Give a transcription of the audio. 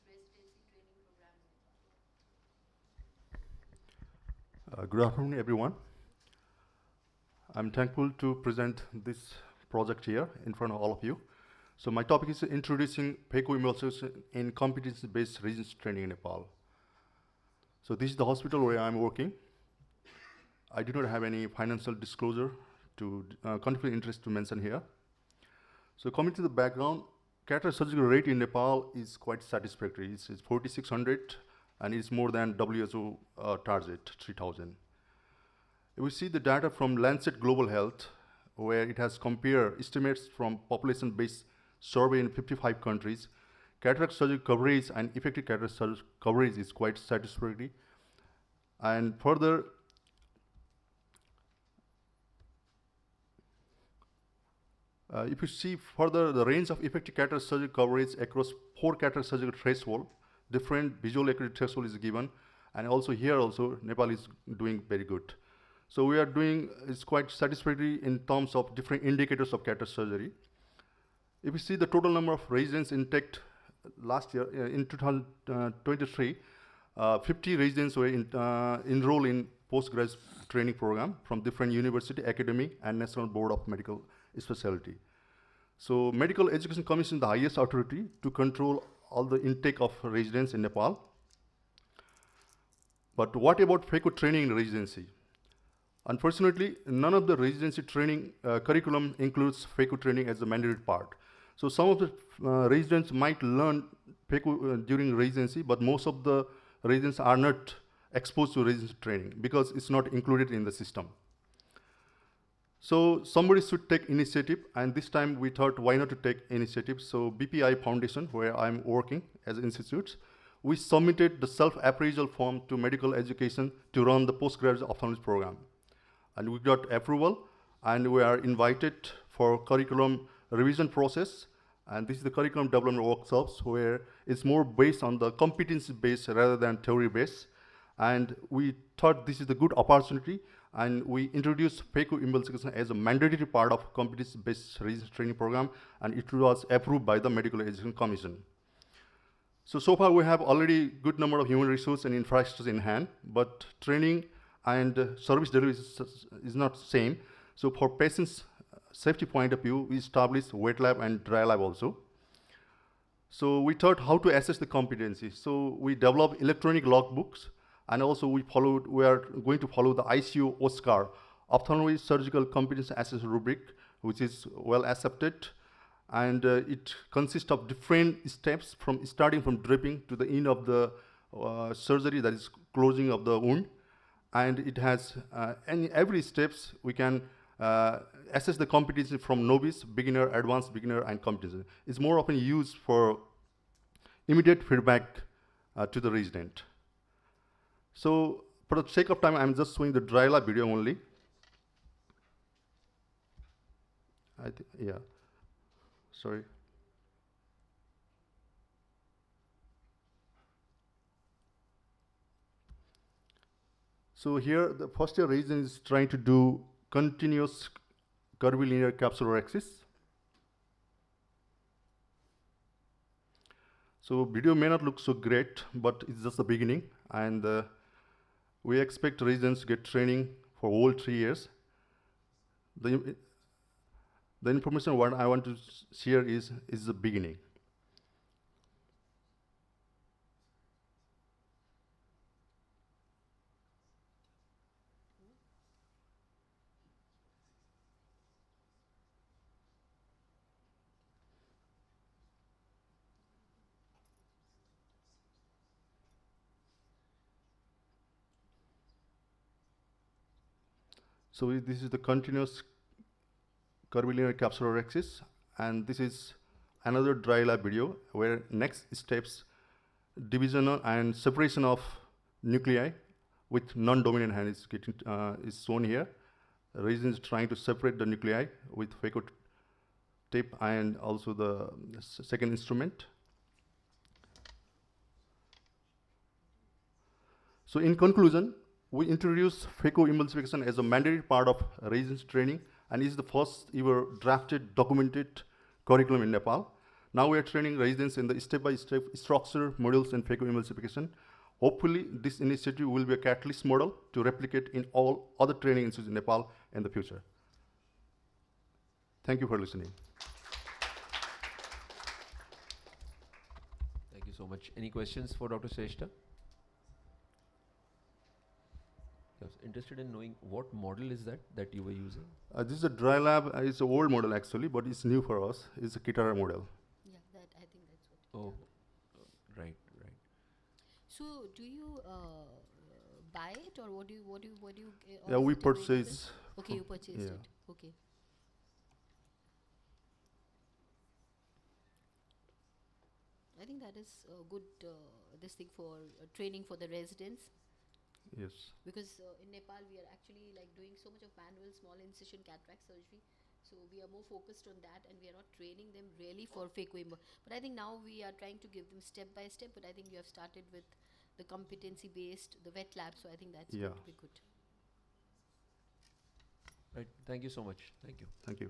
residency training program in Good afternoon, everyone. I'm thankful to present this project here in front of all of you. So my topic is introducing Phacoemulsification in competency-based residency training in Nepal. So this is the hospital where I'm working. I do not have any financial disclosure to conflict of interest to mention here. So coming to the background, cataract surgical rate in Nepal is quite satisfactory. It's 4,600 and it's more than WHO target 3,000. We see the data from Lancet Global Health, where it has compared estimates from population-based survey in 55 countries. Cataract surgery coverage and effective cataract surgery coverage is quite satisfactory. And further, if you see further, the range of effective cataract surgery coverage across 4 cataract surgical threshold, different visual acuity threshold is given, and also here also Nepal is doing very good. So we are doing, it's quite satisfactory in terms of different indicators of cataract surgery. If you see the total number of residents intake last year, in 2023, 50 residents were enrolled in postgraduate training program from different university, academy, and National Board of Medical Specialty. So Medical Education Commission is the highest authority to control all the intake of residents in Nepal. But what about Phaco training in residency? Unfortunately, none of the residency training curriculum includes Phaco training as a mandatory part. So some of the residents might learn Phaco during residency, but most of the residents are not exposed to residency training because it's not included in the system. So somebody should take initiative, and this time we thought, why not to take initiative? So BPI Foundation, where I'm working as an institute, we submitted the self-appraisal form to medical education to run the postgraduate ophthalmology program. And we got approval, and we are invited for curriculum revision process. And this is the curriculum development workshops where it's more based on the competency-based rather than theory-based. And we thought this is a good opportunity, and we introduced Phacoemulsification as a mandatory part of competency-based residency training program, and it was approved by the Medical Education Commission. So far we have already good number of human resource and infrastructure in hand, but training and service delivery is not same. So for patients' safety point of view, we established wet lab and dry lab also. So we thought how to assess the competency. So we developed electronic logbooks, and also we are going to follow the ICO OSCAR, Ophthalmology Surgical Competency Assessment Rubric, which is well accepted. And it consists of different steps from starting from dripping to the end of the surgery, that is closing of the wound. And it has, in every steps, we can assess the competency from novice, beginner, advanced beginner, and competency. It's more often used for immediate feedback to the resident. So for the sake of time, I'm just showing the dry lab video only. Yeah, sorry. So here, the first year resident is trying to do continuous curvilinear capsular axis. So video may not look so great, but it's just the beginning, and we expect residents to get training for all 3 years. The information what I want to share is the beginning. So this is the continuous curvilinear capsular axis, and this is another dry lab video where next steps division and separation of nuclei with non-dominant hand is shown here. The reason is trying to separate the nuclei with Phaco tape and also the second instrument. So in conclusion, we introduced Phacoemulsification as a mandatory part of residency training, and is the first ever drafted, documented curriculum in Nepal. Now we are training residents in the step-by-step structure, modules, and phacoemulsification. Hopefully, this initiative will be a catalyst model to replicate in all other training institutes in Nepal in the future. Thank you for listening. Thank you so much. Any questions for Dr. Shrestha? I was interested in knowing what model is that you were using. This is a dry lab. It's an old model actually, but it's new for us. It's a Kitara model. Yeah, that I think that's what. Oh, right. So, do you buy it, or what do you? Yeah, we purchase. Okay, you purchased yeah. it. Okay. I think that is a good this thing for training for the residents. Yes. Because in Nepal we are actually like doing so much of manual small incision cataract surgery, so we are more focused on that, and we are not training them really for phacoemulsification. But I think now we are trying to give them step by step. But I think you have started with the competency based, the wet lab, so I think that's going to be good. Right. Thank you so much. Thank you. Thank you.